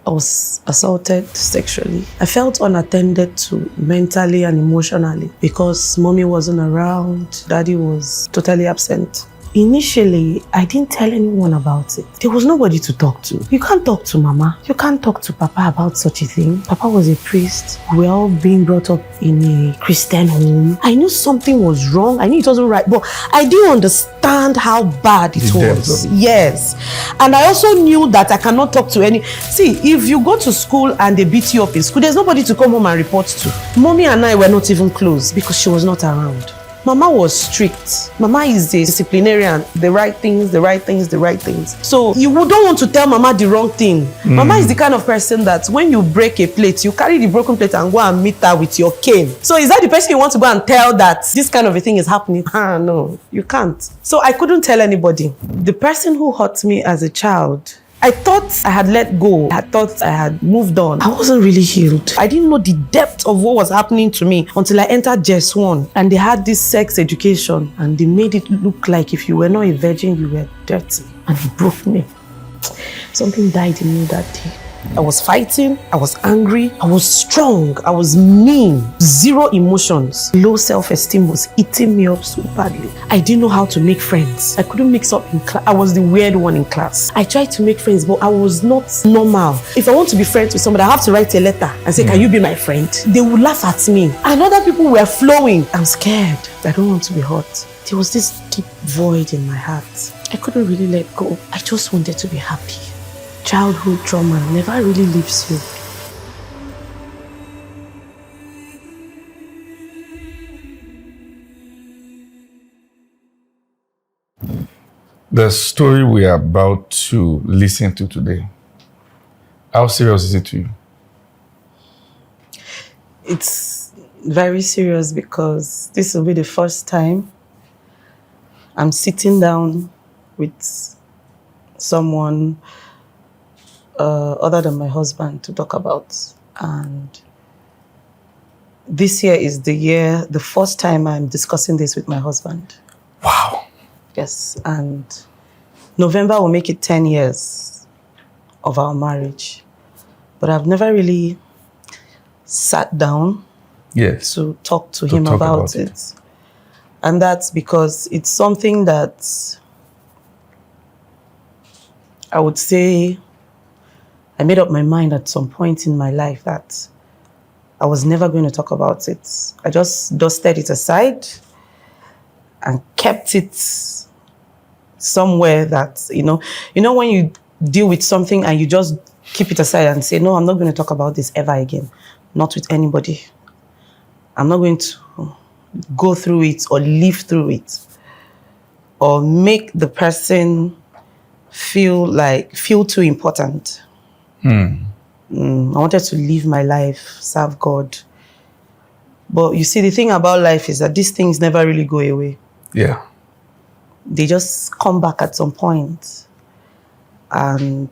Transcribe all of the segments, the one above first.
I was assaulted sexually. I felt unattended to mentally and emotionally because mommy wasn't around, daddy was totally absent. Initially, I didn't tell anyone about it. There was nobody to talk to. You can't talk to mama. You can't talk to papa about such a thing. Papa was a priest. We were all being brought up in a Christian home. I knew something was wrong. I knew it wasn't right, but I didn't understand how bad it was. Yes. And I also knew that I cannot talk to any... See, if you go to school and they beat you up in school, there's nobody to come home and report to. Mommy and I were not even close because she was not around. Mama was strict. Mama is a disciplinarian. The right things, the right things, the right things. So you don't want to tell Mama the wrong thing. Mama is the kind of person that when you break a plate, you carry the broken plate and go and meet her with your cane. So is that the person you want to go and tell that this kind of a thing is happening? No, you can't. So I couldn't tell anybody. The person who hurt me as a child, I thought I had let go. I thought I had moved on. I wasn't really healed. I didn't know the depth of what was happening to me until I entered JS1 and they had this sex education and they made it look like if you were not a virgin, you were dirty. And it broke me. Something died in me that day. I was fighting, I was angry, I was strong, I was mean, zero emotions. Low self-esteem was eating me up so badly. I didn't know how to make friends. I couldn't mix up in class. I was the weird one in class. I tried to make friends, but I was not normal. If I want to be friends with somebody, I have to write a letter and say, can you be my friend? They would laugh at me. And other people were flowing. I'm scared. I don't want to be hurt. There was this deep void in my heart. I couldn't really let go. I just wanted to be happy. Childhood trauma never really leaves you. The story we are about to listen to today, how serious is it to you? It's very serious because this will be the first time I'm sitting down with someone other than my husband to talk about. And this year is the first time I'm discussing this with my husband. Wow. Yes, and November will make it 10 years of our marriage. But I've never really sat down to talk to him about it. And that's because it's something that I would say I made up my mind at some point in my life that I was never going to talk about it. I just dusted it aside and kept it somewhere that, you know when you deal with something and you just keep it aside and say, no, I'm not going to talk about this ever again. Not with anybody. I'm not going to go through it or live through it or make the person feel too important. I wanted to live my life, serve God. But you see, the thing about life is that these things never really go away. Yeah. They just come back at some point. And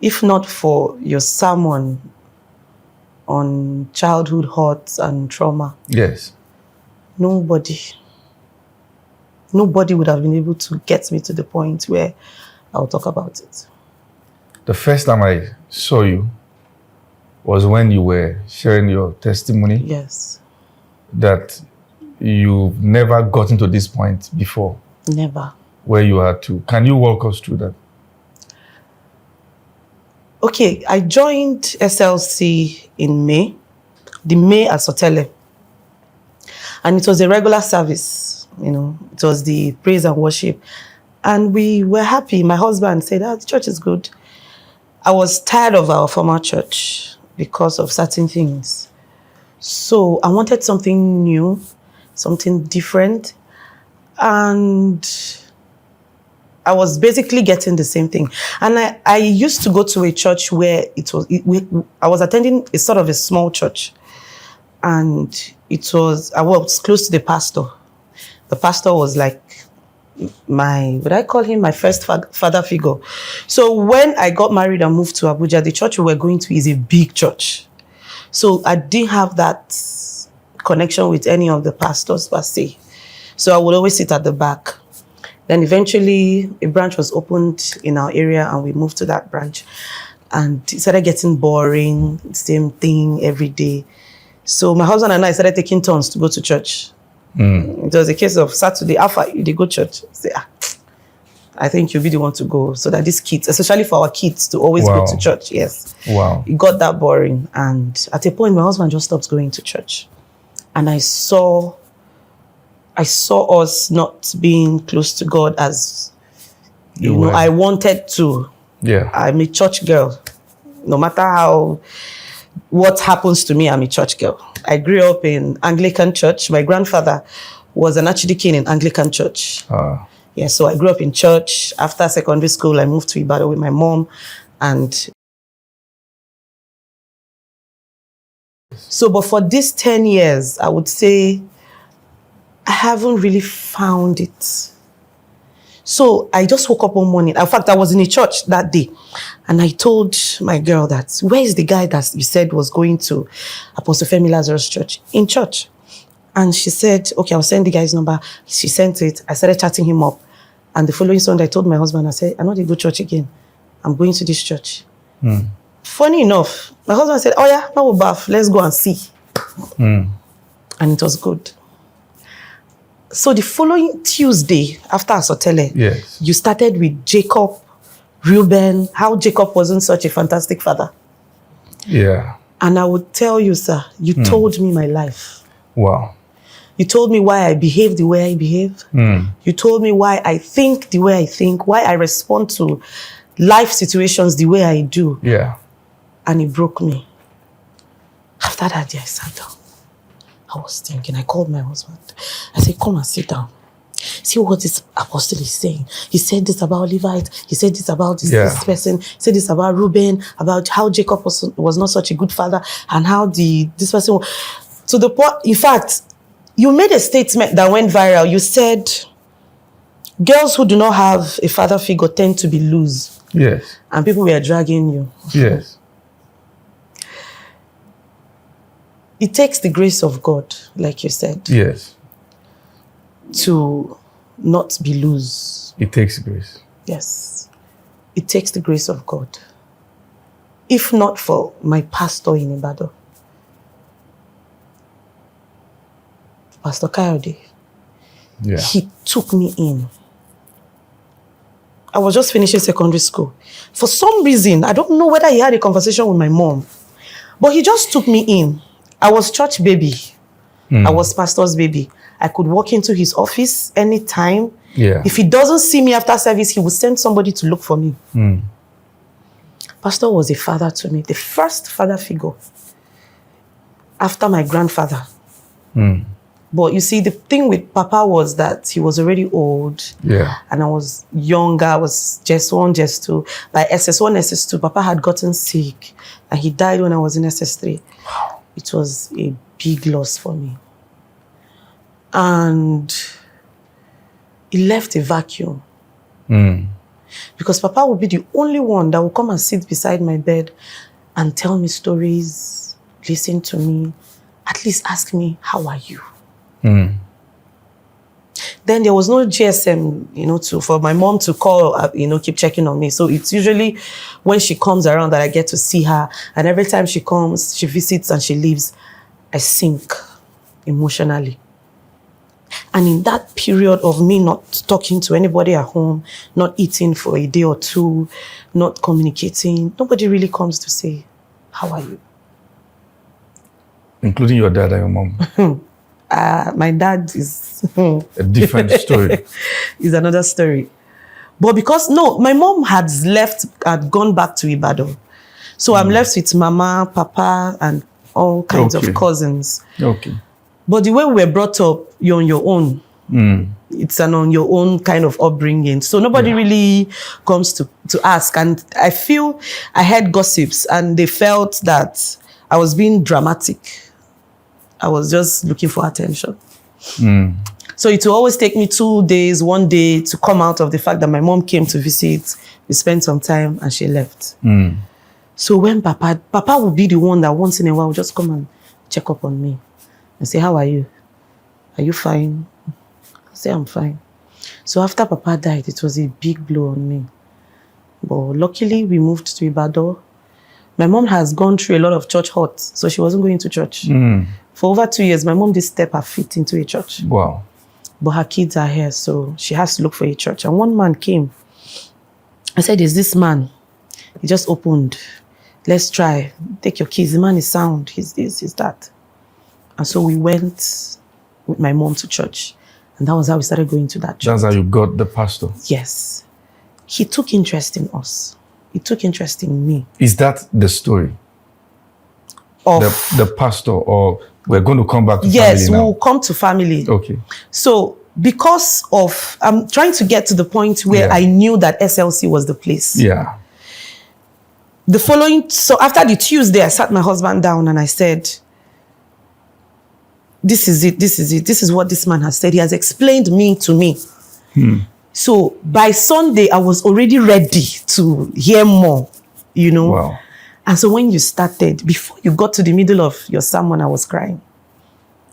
if not for your sermon on childhood hurts and trauma, yes, nobody would have been able to get me to the point where I'll talk about it. The first time I saw you was when you were sharing your testimony. Yes. That you've never gotten to this point before. Never. Where you are to. Can you walk us through that? Okay, I joined SLC in May, the May at Sotele. And it was a regular service, it was the praise and worship. And we were happy. My husband said, the church is good. I was tired of our former church because of certain things. So I wanted something new, something different. And I was basically getting the same thing. And I used to go to a church where I was attending a sort of a small church. And I was close to the pastor. The pastor was like would I call him my first father figure? So when I got married and moved to Abuja, the church we were going to is a big church. So I didn't have that connection with any of the pastors per se. So I would always sit at the back. Then eventually a branch was opened in our area and we moved to that branch. And it started getting boring, same thing every day. So my husband and I started taking turns to go to church. It was a case of Saturday, Alpha, they go church. Say, I think you'll be the one to go. So that these kids, especially for our kids, to always go to church. Yes. Wow. It got that boring. And at a point, my husband just stopped going to church. And I saw us not being close to God as, you know, I wanted to. Yeah. I'm a church girl. No matter what happens to me, I'm a church girl. I grew up in Anglican church. My grandfather was an archdeacon in Anglican church. Yeah, so I grew up in church. After secondary school, I moved to Ibadan with my mom. And so, but for these 10 years, I would say I haven't really found it. So I just woke up one morning. In fact, I was in a church that day. And I told my girl that, where is the guy that you said was going to Apostle Femi Lazarus Church? In church. And she said, okay, I'll send the guy's number. She sent it. I started chatting him up. And the following Sunday, I told my husband, I said, I'm not going to go church again. I'm going to this church. Funny enough, my husband said, oh yeah, now we're bath. Let's go and see. And it was good. So the following Tuesday, after Asotele, yes, you started with Jacob, Reuben, how Jacob wasn't such a fantastic father. Yeah. And I would tell you, sir, you told me my life. Wow. You told me why I behave the way I behave. You told me why I think the way I think, why I respond to life situations the way I do. Yeah. And it broke me. After that day, I sat down. I was thinking, I called my husband. I said, come and sit down. See what this apostle is saying. He said this about Levite. He said this about this person. He said this about Reuben, about how Jacob was not such a good father, and how this person... To the point, in fact, you made a statement that went viral. You said, girls who do not have a father figure tend to be loose. Yes. And people were dragging you. Yes. It takes the grace of God, like you said. Yes. To not be loose. It takes grace. Yes. It takes the grace of God. If not for my pastor in Ibadan, Pastor Kayode, he took me in. I was just finishing secondary school. For some reason, I don't know whether he had a conversation with my mom, but he just took me in. I was church baby. I was pastor's baby. I could walk into his office anytime. Yeah. If he doesn't see me after service, he would send somebody to look for me. Pastor was a father to me, the first father figure after my grandfather. But you see, the thing with Papa was that he was already old. Yeah. And I was younger. I was just one, just two. By SS1, SS2, Papa had gotten sick. And he died when I was in SS3. Wow. It was a big loss for me. And it left a vacuum. Because Papa would be the only one that would come and sit beside my bed and tell me stories, listen to me, at least ask me, how are you? Then there was no GSM, for my mom to call, keep checking on me. So it's usually when she comes around that I get to see her. And every time she comes, she visits and she leaves, I sink emotionally. And in that period of me not talking to anybody at home, not eating for a day or two, not communicating, nobody really comes to say, how are you? Including your dad and your mom? My dad is... a different story. Is another story. But because, my mom had gone back to Ibadan. So I'm left with Mama, Papa, and all kinds of cousins. Okay. But the way we were brought up, you're on your own. It's an on your own kind of upbringing. So nobody really comes to ask. And I feel I heard gossips and they felt that I was being dramatic. I was just looking for attention. So it will always take me 2 days, 1 day to come out of the fact that my mom came to visit. We spent some time and she left. So when Papa would be the one that once in a while would just come and check up on me and say, how are you? Are you fine? I say, I'm fine. So after Papa died, it was a big blow on me. But luckily, we moved to Ibadan. My mom has gone through a lot of church hurts, so she wasn't going to church. For over 2 years, my mom did step her feet into a church. Wow. But her kids are here, so she has to look for a church. And one man came. I said, is this man? He just opened. Let's try. Take your keys. The man is sound. He's this, he's that. And so we went with my mom to church. And that was how we started going to that church. That's how you got the pastor? Yes. He took interest in us. He took interest in me. Is that the story? Of the pastor, or we're going to come back to yes, family now? we'll come to family. Okay. So because of, I'm trying to get to the point where I knew that SLC was the place. Yeah. The following, so after the Tuesday, I sat my husband down and I said, this is it, this is it. This is what this man has said. He has explained me to me. So by Sunday, I was already ready to hear more, you know. Wow. And so when you started, before you got to the middle of your sermon, I was crying.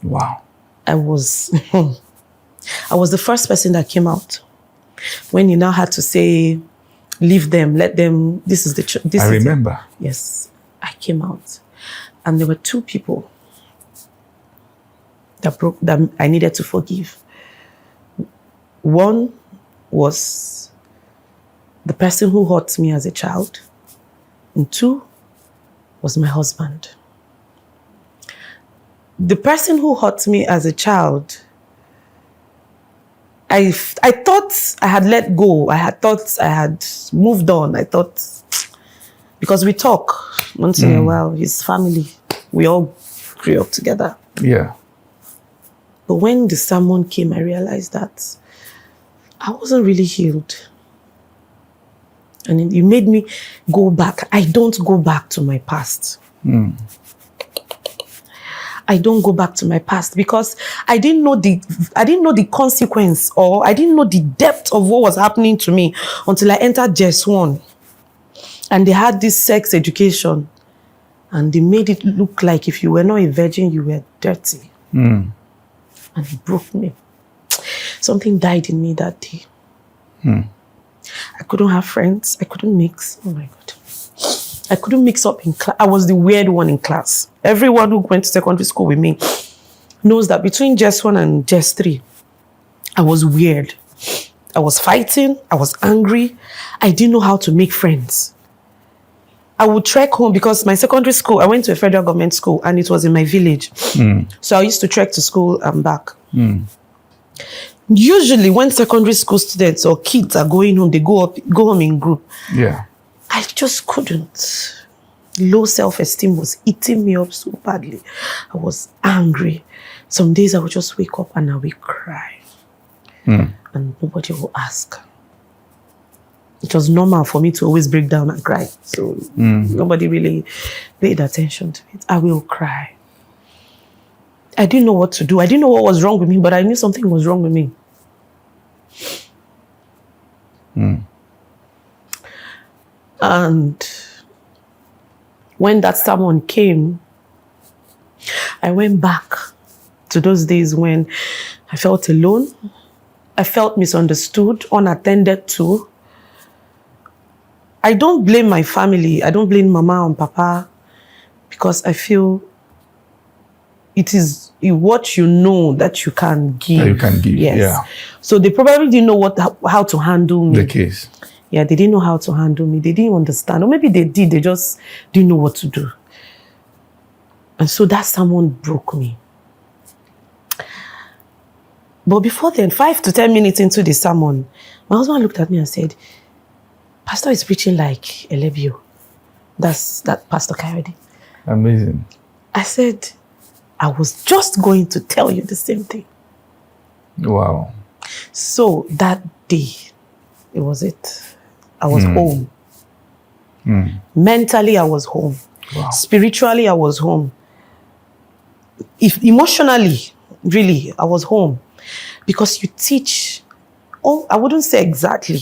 Wow. I was the first person that came out. When you now had to say, leave them, let them, this is the church. I remember. Yes, I came out. And there were two people that I needed to forgive. One was the person who hurt me as a child. And two was my husband. The person who hurt me as a child, I thought I had let go. I thought I had moved on. I thought, because we talk once in a while, his family, we all grew up together. Yeah. But when the sermon came, I realized that I wasn't really healed. And it made me go back. I don't go back to my past. I don't go back to my past because I didn't know the consequence, or I didn't know the depth of what was happening to me until I entered JS1. And they had this sex education, and they made it look like if you were not a virgin, you were dirty. And it broke me. Something died in me that day. I couldn't have friends. I couldn't mix. Oh my God. I couldn't mix up in class. I was the weird one in class. Everyone who went to secondary school with me knows that between JS1 and JS3, I was weird. I was fighting. I was angry. I didn't know how to make friends. I would trek home because my secondary school, I went to a federal government school and it was in my village. So I used to trek to school and back. Usually when secondary school students or kids are going home, they go home in group. Yeah. I just couldn't. Low self-esteem was eating me up so badly. I was angry. Some days I would just wake up and I would cry. And nobody will ask. It was normal for me to always break down and cry. So nobody really paid attention to it. I will cry. I didn't know what to do. I didn't know what was wrong with me, but I knew something was wrong with me. And when that sermon came, I went back to those days when I felt alone. I felt misunderstood, unattended to. I don't blame my family. I don't blame Mama and Papa, because I feel it is what you know that you can give. That you can give, yes. yeah. So they probably didn't know how to handle me. The case. Yeah, they didn't know how to handle me. They didn't understand. Or maybe they did. They just didn't know what to do. And so that sermon broke me. But before then, 5 to 10 minutes into the sermon, my husband looked at me and said, Pastor is preaching like Elebio. That's that Pastor Kayode. Amazing. I said, I was just going to tell you the same thing. Wow. So that day, it was it. I was home. Mentally, I was home. Wow. Spiritually, I was home. If emotionally, really, I was home. Because you teach, I wouldn't say exactly.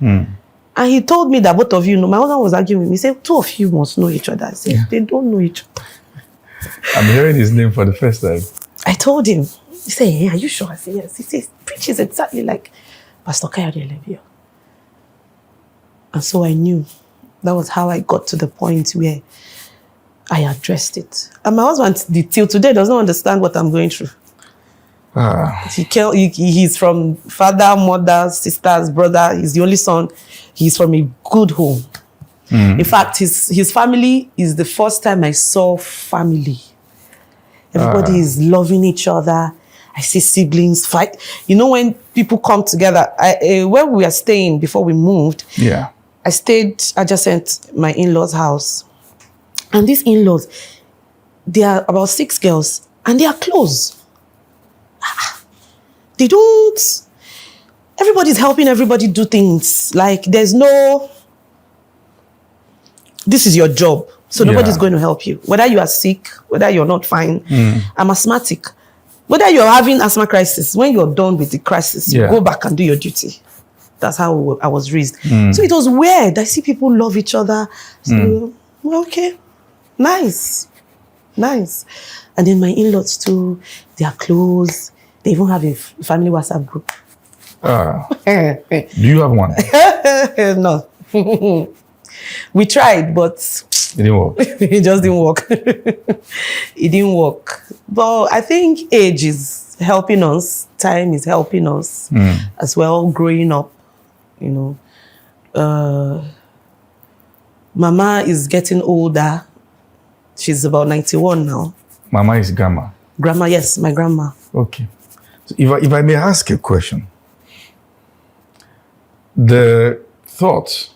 And he told me that both of you know. My husband was arguing with me. He said, 2 of you must know each other. I said, they don't know each other. I'm hearing his name for the first time. I told him. He said, hey, are you sure? I said, yes. He says, preaches exactly like Pastor Kayode Elebio. And so I knew That was how I got to the point where I addressed it. And my husband, till today, does not understand what I'm going through. He's from father, mother, sisters, brother. He's the only son. He's from a good home. In fact, his family is the first time I saw family. Everybody is loving each other. I see siblings fight. You know, when people come together, where we were staying before we moved, I stayed adjacent my in-laws' house. And these in-laws, they are about 6 girls, and they are close. They don't... Everybody's helping everybody do things. Like, there's no... This is your job, so nobody's going to help you. Whether you are sick, whether you're not fine. I'm asthmatic. Whether you're having asthma crisis, when you're done with the crisis, you go back and do your duty. That's how I was raised. So it was weird. I see people love each other. So, well, okay, nice. And then my in-laws too, they are close. They even have a family WhatsApp group. Do you have one? No. We tried, but it didn't work. It just didn't work. It didn't work. But I think age is helping us. Time is helping us as well, growing up, you know. Mama is getting older. She's about 91 now. Mama is grandma? Grandma, yes, my grandma. Okay. So if I may ask a question. The thought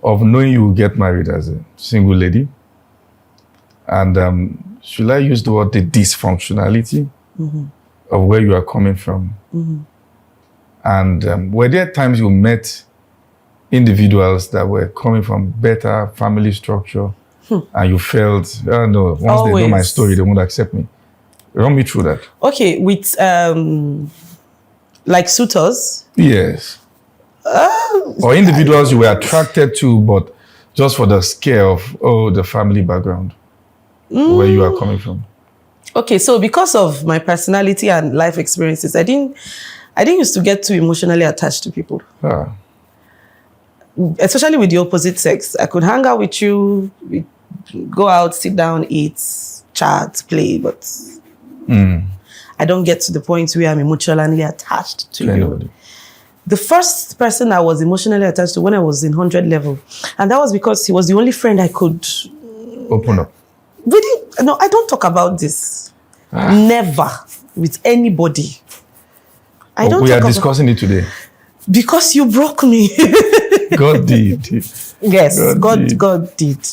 of knowing you will get married as a single lady, and should I use the word the dysfunctionality of where you are coming from? And were there times you met individuals that were coming from better family structure and you felt, oh no, once they know my story, they won't accept me? Run me through that. Okay, with like suitors? Yes. Or individuals you were attracted to, but just for the scare of, the family background, where you are coming from. Okay, so because of my personality and life experiences, I didn't used to get too emotionally attached to people. Especially with the opposite sex. I could hang out with you, we go out, sit down, eat, chat, play, but I don't get to the point where I'm emotionally attached to you. The first person I was emotionally attached to when I was in 100 level, and that was because he was the only friend I could open up. Really? No, I don't talk about this. Never with anybody. We are discussing it today. Because you broke me. God did. Yes, God did.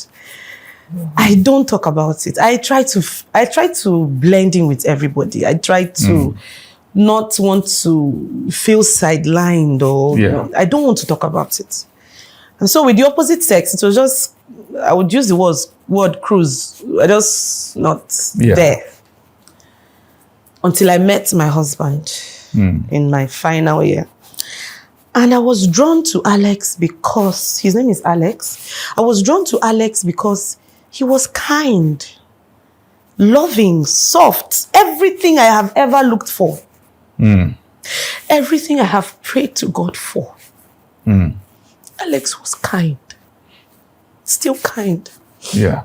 I don't talk about it. I try to blend in with everybody. I try to not want to feel sidelined or you know, I don't want to talk about it. And so with the opposite sex, it was just, I would use the word cruise. I just not there. Until I met my husband in my final year. And I was drawn to Alex because, his name is Alex. I was drawn to Alex because he was kind, loving, soft, everything I have ever looked for. Everything I have prayed to God for. Alex was kind. Still kind. Yeah.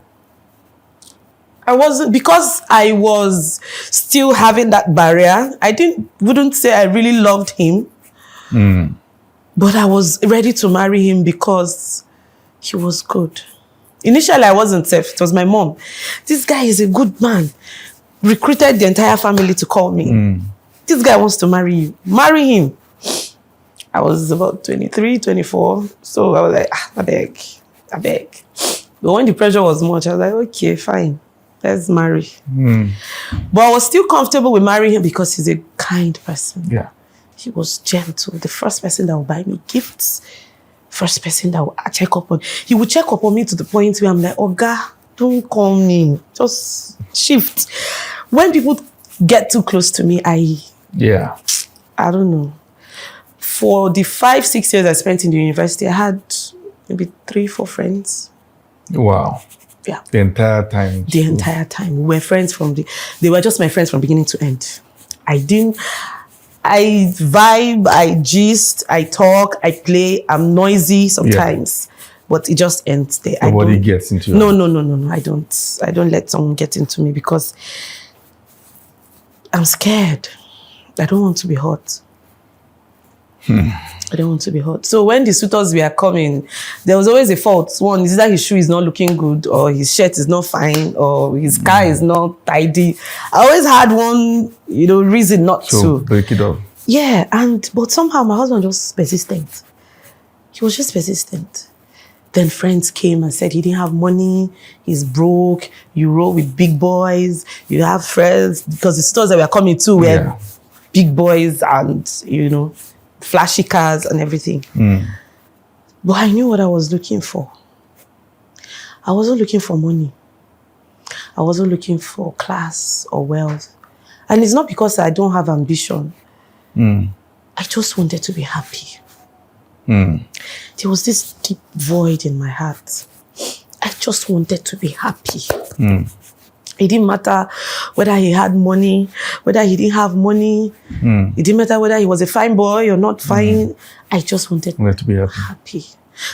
Because I was still having that barrier, wouldn't say I really loved him. But I was ready to marry him because he was good. Initially, I wasn't safe. It was my mom. This guy is a good man. Recruited the entire family to call me. This guy wants to marry you. Marry him. I was about 23, 24. So I was like, I beg. But when the pressure was much, I was like, okay, fine. Let's marry. But I was still comfortable with marrying him because he's a kind person. Yeah. He was gentle. The first person that would buy me gifts. First person that would check up on. He would check up on me to the point where I'm like, Oga, don't call me. Just shift. When people get too close to me, I don't know. For the 5-6 years I spent in the university, I had maybe 3-4 friends. Wow. Yeah. The entire time. The entire time. We were friends they were just my friends from beginning to end. I vibe, I gist, I talk, I play, I'm noisy sometimes. but it just ends there. Nobody gets into you. No. I don't let someone get into me because I'm scared. I don't want to be hurt. I don't want to be hurt. So when the suitors were coming, there was always a fault. One is that his shoe is not looking good, or his shirt is not fine, or his car is not tidy. I always had one, reason not to break it up. Yeah, but somehow my husband just persistent. He was just persistent. Then friends came and said he didn't have money, he's broke, you roll with big boys, you have friends, because the stores that were coming to were big boys and, flashy cars and everything. But I knew what I was looking for. I wasn't looking for money. I wasn't looking for class or wealth. And it's not because I don't have ambition. I just wanted to be happy. There was this deep void in my heart. I just wanted to be happy. It didn't matter whether he had money, whether he didn't have money. It didn't matter whether he was a fine boy or not fine. I just wanted to be happy.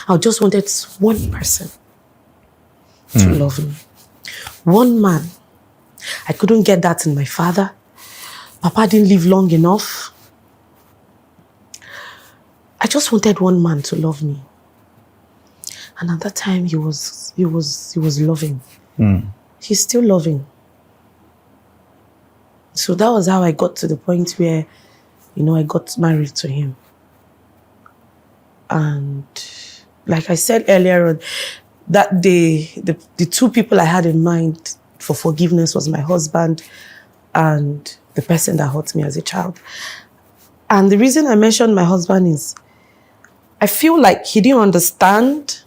I just wanted one person to love me. One man. I couldn't get that in my father. Papa didn't live long enough. I just wanted one man to love me. And at that time, he was loving. He's still loving. So that was how I got to the point where, I got married to him. And like I said earlier on, that day, the two people I had in mind for forgiveness was my husband and the person that hurt me as a child. And the reason I mentioned my husband is, I feel like he didn't understand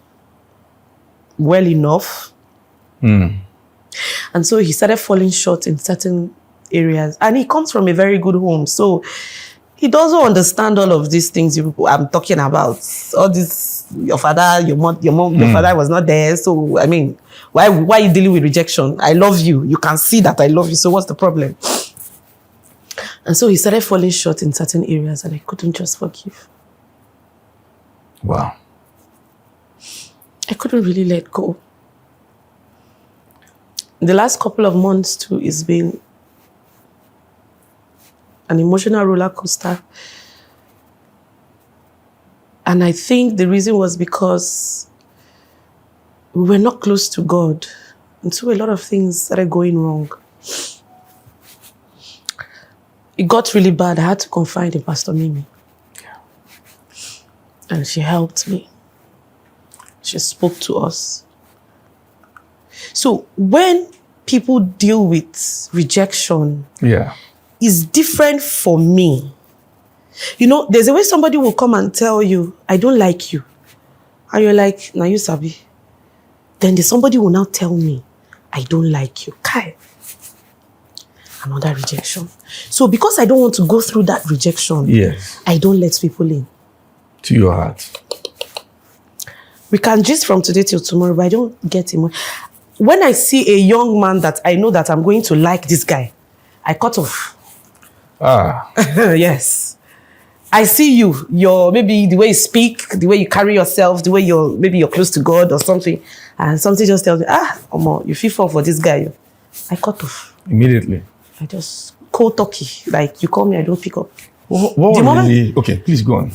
well enough. And so he started falling short in certain areas. And he comes from a very good home. So he doesn't understand all of these things I'm talking about. All this, your father, your mom, your father was not there. So, I mean, why are you dealing with rejection? I love you. You can see that I love you. So what's the problem? And so he started falling short in certain areas and I couldn't just forgive. Wow. I couldn't really let go. The last couple of months too, it's been an emotional roller coaster. And I think the reason was because we were not close to God. And so a lot of things started going wrong. It got really bad. I had to confide in Pastor Mimi. And she helped me. She spoke to us. So when people deal with rejection, it's different for me. There's a way somebody will come and tell you, I don't like you. And you're like, now you sabi. Then somebody will now tell me, I don't like you. Kai. Another rejection. So because I don't want to go through that rejection, I don't let people in. To your heart. We can gist from today till tomorrow, but I don't get him. When I see a young man that I know that I'm going to like this guy, I cut off. Yes. I see your maybe the way you speak, the way you carry yourself, the way you're close to God or something, and something just tells me, you feel fall for this guy. I cut off. Immediately. I just cold turkey. Like you call me, I don't pick up. Okay, please go on.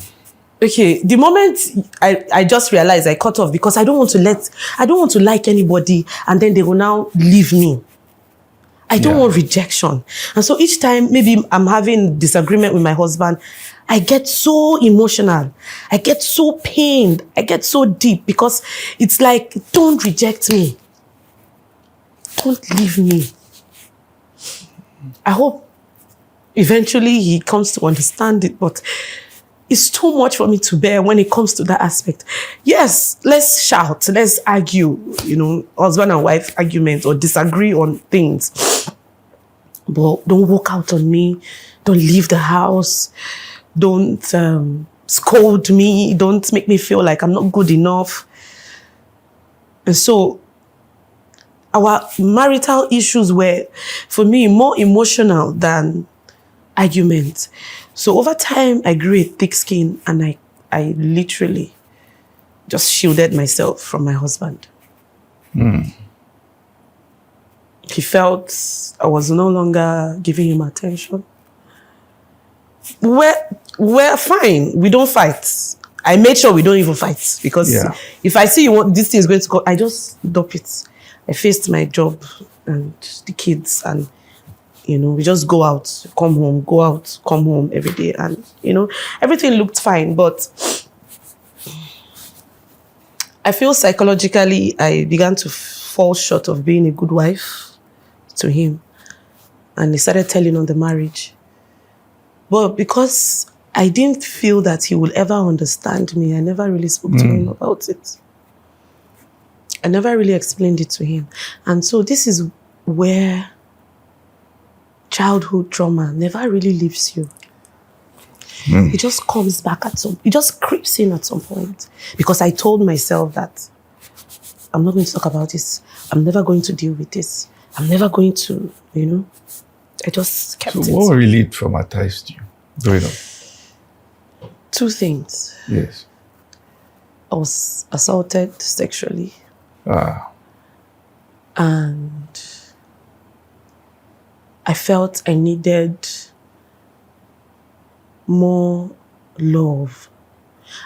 Okay, the moment I just realized I cut off because I don't want to like anybody and then they will now leave me. I don't want rejection. And so each time maybe I'm having disagreement with my husband, I get so emotional. I get so pained. I get so deep because it's like, don't reject me. Don't leave me. I hope eventually he comes to understand it, but it's too much for me to bear when it comes to that aspect. Yes, let's shout, let's argue, husband and wife argument or disagree on things. But don't walk out on me. Don't leave the house. Don't scold me. Don't make me feel like I'm not good enough. And so our marital issues were, for me, more emotional than arguments. So over time, I grew a thick skin and I literally just shielded myself from my husband. He felt I was no longer giving him attention. We're fine. We don't fight. I made sure we don't even fight, because if I see you want this thing is going to go, I just stop it. I faced my job and the kids, and we just go out, come home, go out, come home every day, and everything looked fine. But I feel psychologically I began to fall short of being a good wife to him, and he started telling on the marriage. But because I didn't feel that he would ever understand me, I never really spoke to him about it. I never really explained it to him. And so this is where childhood trauma never really leaves you. It just comes back it just creeps in at some point. Because I told myself that I'm not going to talk about this. I'm never going to deal with this. I'm never going to, I just kept it. So what really traumatized you growing up? Two things. Yes. I was assaulted sexually. And I felt I needed more love.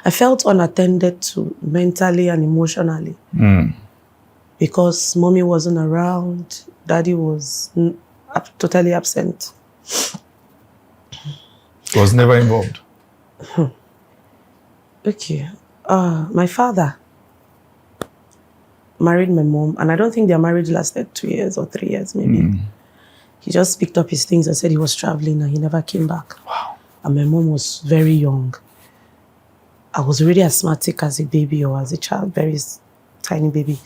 I felt unattended to mentally and emotionally. Because mommy wasn't around, daddy was totally absent. Was never involved? Okay. My father married my mom, and I don't think their marriage lasted 2 years or 3 years, maybe. He just picked up his things and said he was traveling, and he never came back. Wow. And my mom was very young. I was already asthmatic as a baby or as a child, very tiny baby.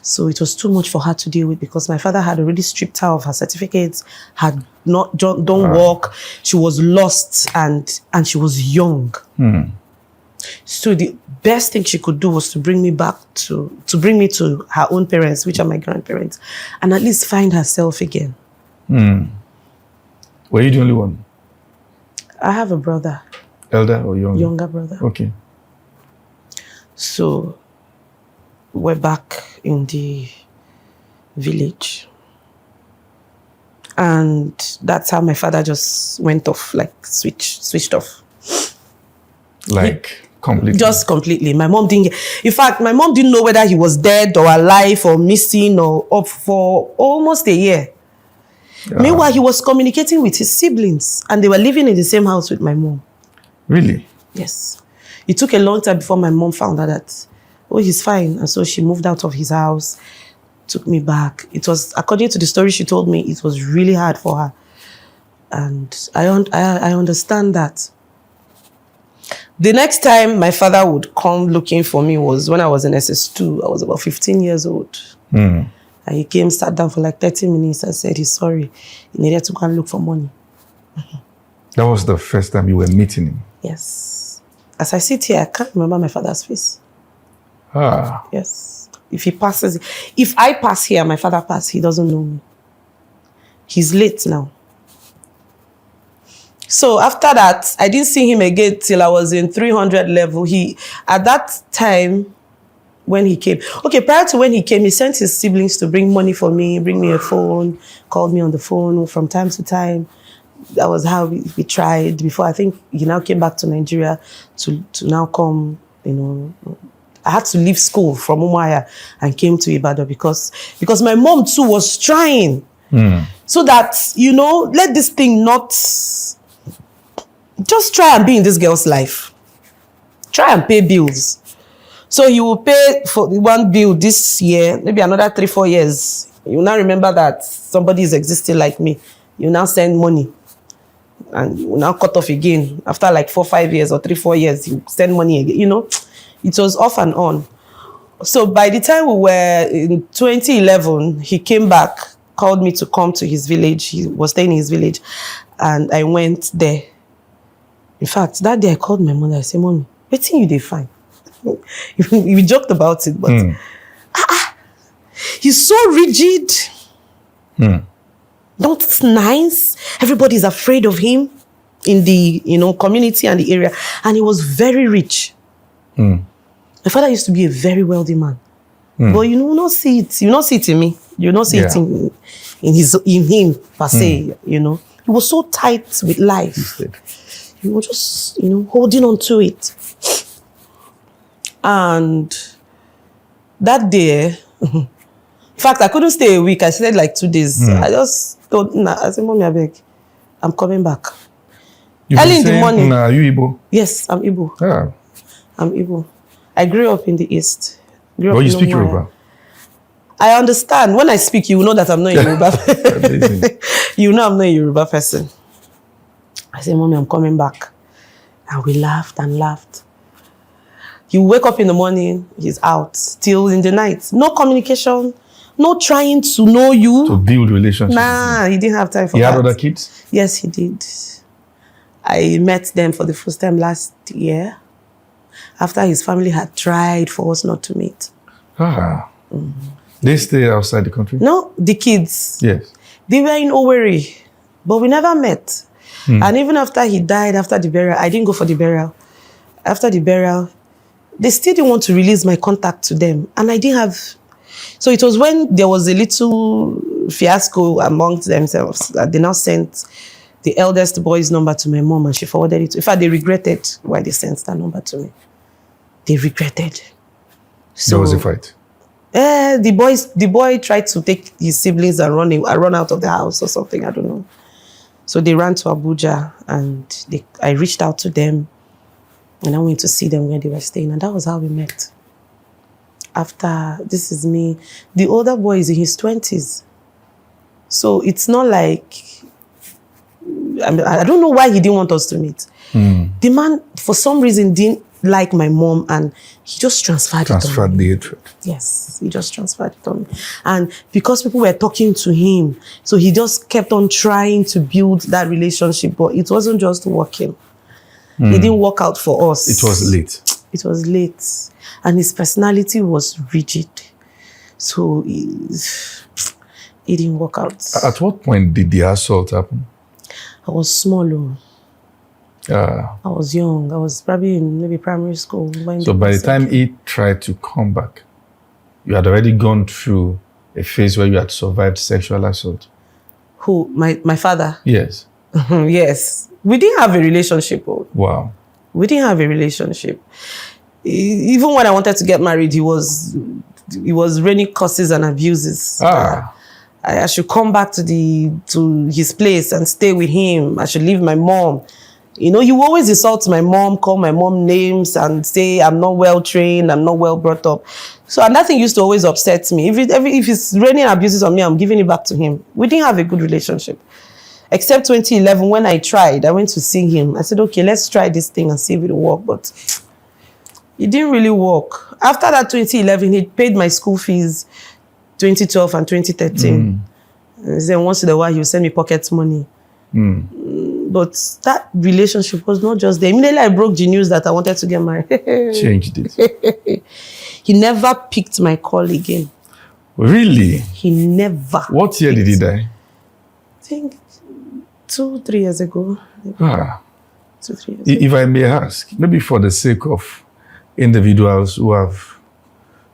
So it was too much for her to deal with, because my father had already stripped her of her certificates, had not done work. She was lost, and she was young. So the best thing she could do was to bring me to her own parents, which are my grandparents, and at least find herself again. Were you the only one? I have a brother. Elder or younger? Younger brother. Okay. So we're back in the village. And that's how my father just went off, like switched off. Completely? Just completely. My mom didn't in fact, my mom didn't know whether he was dead or alive or missing or up for almost a year. Meanwhile, he was communicating with his siblings, and they were living in the same house with my mom. Really? Yes. It took a long time before my mom found out that, he's fine. And so she moved out of his house, took me back. It was, according to the story she told me, it was really hard for her. And I understand that. The next time my father would come looking for me was when I was in SS2. I was about 15 years old. And he came, sat down for like 30 minutes and said he's sorry. He needed to go and look for money. That was the first time you were meeting him? Yes. As I sit here, I can't remember my father's face. Yes. If I pass here, my father pass, he doesn't know me. He's late now. So after that, I didn't see him again till I was in 300 level. At that time, when he came, prior to when he came, he sent his siblings to bring money for me, bring me a phone, called me on the phone from time to time. That was how we tried before. I think he now came back to Nigeria to now come, I had to leave school from Umuahia and came to Ibadan because my mom too was trying. So that, let this thing not, just try and be in this girl's life. Try and pay bills. So he will pay for one bill this year, maybe another 3-4 years. You now remember that somebody is existing like me. You now send money. And you now cut off again. After like 4-5 years or 3-4 years, you send money again. It was off and on. So by the time we were in 2011, he came back, called me to come to his village. He was staying in his village. And I went there. In fact, that day I called my mother. I said, Mommy, waiting you they fine. We joked about it, but he's so rigid. Not nice. Everybody's afraid of him in the community and the area. And he was very rich. My father used to be a very wealthy man. But you will not see it. You will not see it in me. You will not see it in him per se, you know. He was so tight with life. He was just, you know, holding on to it. And that day, in fact, I couldn't stay a week. I stayed like 2 days. I just told, I said, Mommy, I beg, I'm coming back. Early in the morning. Are you Igbo? Yes, I'm Igbo. Yeah. I'm Igbo. I grew up in the East. But you speak Yoruba? I understand. When I speak, you will know that I'm not a Yoruba. You know I'm not a Yoruba person. I said, Mommy, I'm coming back. And we laughed and laughed. You wake up in the morning, he's out. Till in the night. No communication. No trying to know you. To build relationships. Nah, he didn't have time for that. He had other kids? Yes, he did. I met them for the first time last year. After his family had tried for us not to meet. They stay outside the country? No, the kids. Yes. They were in Owerri, but we never met. And even after he died, after the burial, I didn't go for the burial. After the burial, they still didn't want to release my contact to them. And I didn't have... So it was when there was a little fiasco amongst themselves that they now sent the eldest boy's number to my mom and she forwarded it. In fact, they regretted why they sent that number to me. They regretted. So, there was a fight? The boy tried to take his siblings and run out of the house or something, I don't know. So they ran to Abuja and I reached out to them and I went to see them where they were staying, and that was how we met. After, this is me, the older boy is in his 20s. So it's not like, I don't know why he didn't want us to meet. The man, for some reason, didn't like my mom and he just transferred the hatred. Yes, he just transferred it on me. And because people were talking to him, so he just kept on trying to build that relationship, but it wasn't just working. It didn't work out for us. It was late. It was late. And his personality was rigid. So it didn't work out. At what point did the assault happen? I was small. I was young. I was probably in maybe primary school. So by the time he tried to come back, you had already gone through a phase where you had survived sexual assault. Who? My father? Yes. Yes. We didn't have a relationship. Wow. We didn't have a relationship. Even when I wanted to get married, he was raining curses and abuses. I should come back to his place and stay with him. I should leave my mom. You know, you always insult my mom, call my mom names and say I'm not well trained, I'm not well brought up. So, and that thing used to always upset me. If it's raining abuses on me, I'm giving it back to him. We didn't have a good relationship. Except 2011, when I tried, I went to see him. I said, okay, let's try this thing and see if it will work. But it didn't really work. After that 2011, he paid my school fees 2012 and 2013. And then once in a while, he would send me pocket money. But that relationship was not just there. Immediately I broke the news that I wanted to get married. Changed it. He never picked my call again. Really? He never. What year did he die? I think 2-3 years ago. 2-3 years ago. If I may ask, maybe for the sake of individuals who have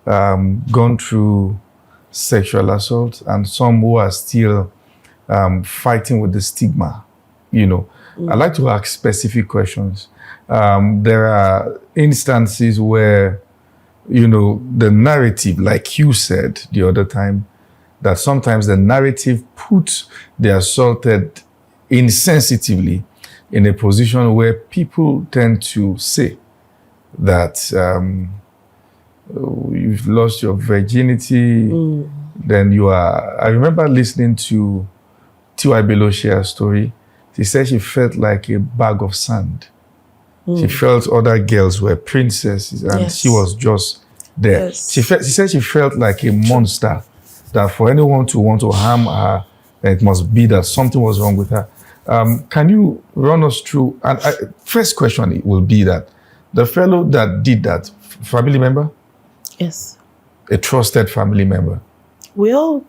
gone through sexual assault and some who are still fighting with the stigma, you know, I'd like to ask specific questions. There are instances where, you know, the narrative, like you said the other time, that sometimes the narrative puts the assaulted insensitively in a position where people tend to say that you've lost your virginity, then you are... I remember listening to Tiwa Bello share a story. She said she felt like a bag of sand. She felt other girls were princesses and she was just there. Yes. She said she felt like a monster, that for anyone to want to harm her, it must be that something was wrong with her. Can you run us through? And first question will be that the fellow that did that, family member? Yes. A trusted family member? We all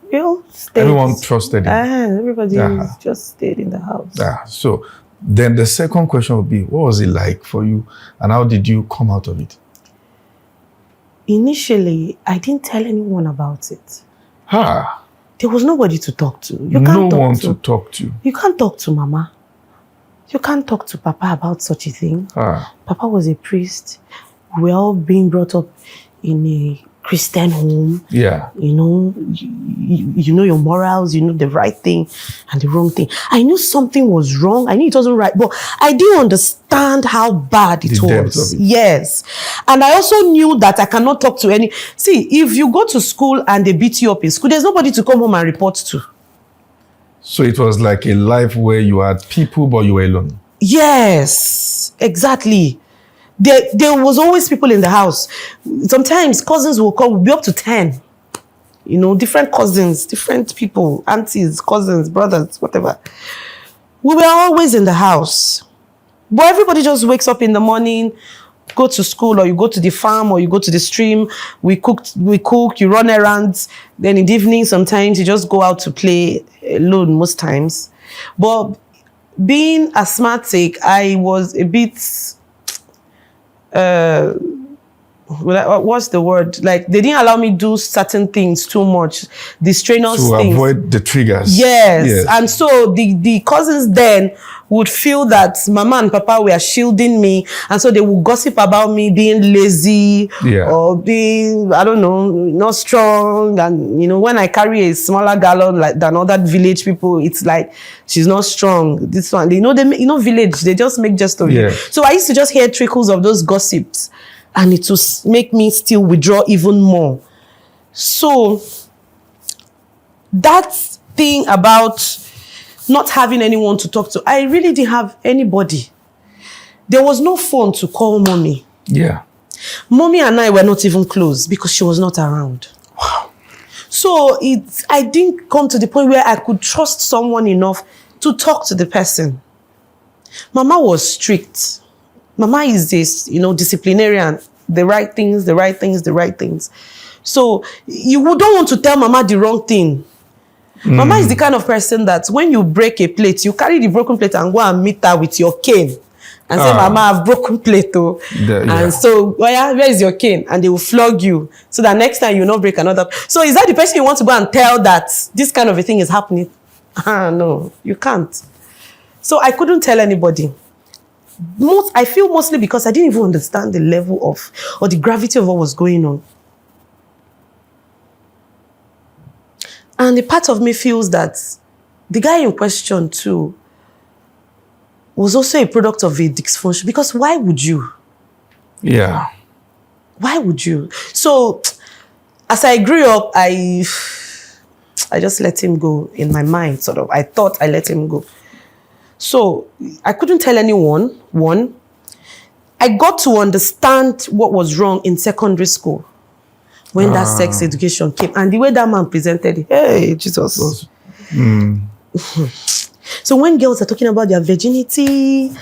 stayed. Everyone trusted him? Everybody just stayed in the house. So then the second question would be, what was it like for you and how did you come out of it? Initially, I didn't tell anyone about it. Ah. There was nobody to talk to. No one to talk to. You can't talk to Mama. You can't talk to Papa about such a thing. Ah. Papa was a priest. We were all being brought up in a Christian home. Yeah. You know your morals, you know the right thing and the wrong thing. I knew something was wrong. I knew it wasn't right, but I didn't understand how bad it was. Yes. And I also knew that I cannot talk to any... See, if you go to school and they beat you up in school, there's nobody to come home and report to. So it was like a life where you had people, but you were alone. Yes, exactly. There was always people in the house. Sometimes cousins will come, we'll be up to 10. You know, different cousins, different people, aunties, cousins, brothers, whatever. We were always in the house. But everybody just wakes up in the morning, go to school, or you go to the farm, or you go to the stream. We cook, you run errands. Then in the evening, sometimes you just go out to play alone most times. But being asthmatic, I was a bit... what's the word? Like, they didn't allow me to do certain things too much. The strenuous things. To avoid the triggers. Yes. And so the cousins then would feel that Mama and Papa were shielding me. And so they would gossip about me being lazy or being, I don't know, not strong. And, you know, when I carry a smaller gallon than other village people, it's like, she's not strong. This one, village, they just make jest of you. So I used to just hear trickles of those gossips. And it will make me still withdraw even more. So that thing about not having anyone to talk to, I really didn't have anybody. There was no phone to call Mommy. Yeah. Mommy and I were not even close because she was not around. Wow. So I didn't come to the point where I could trust someone enough to talk to the person. Mama was strict. Mama is this, disciplinarian. The right things, the right things, the right things. So you don't want to tell Mama the wrong thing. Mama is the kind of person that when you break a plate, you carry the broken plate and go and meet her with your cane. And say, Mama, I've broken plate. And so, where is your cane? And they will flog you. So that next time you will not break another. So is that the person you want to go and tell that this kind of a thing is happening? No, you can't. So I couldn't tell anybody. I feel mostly because I didn't even understand the level of, or the gravity of what was going on. And a part of me feels that the guy in question too was also a product of a dysfunction. Because why would you? Yeah. Why would you? So, as I grew up, I just let him go in my mind, sort of. I thought I let him go. So, I couldn't tell anyone, one. I got to understand what was wrong in secondary school when that sex education came. And the way that man presented it, hey, Jesus. So when girls are talking about their virginity,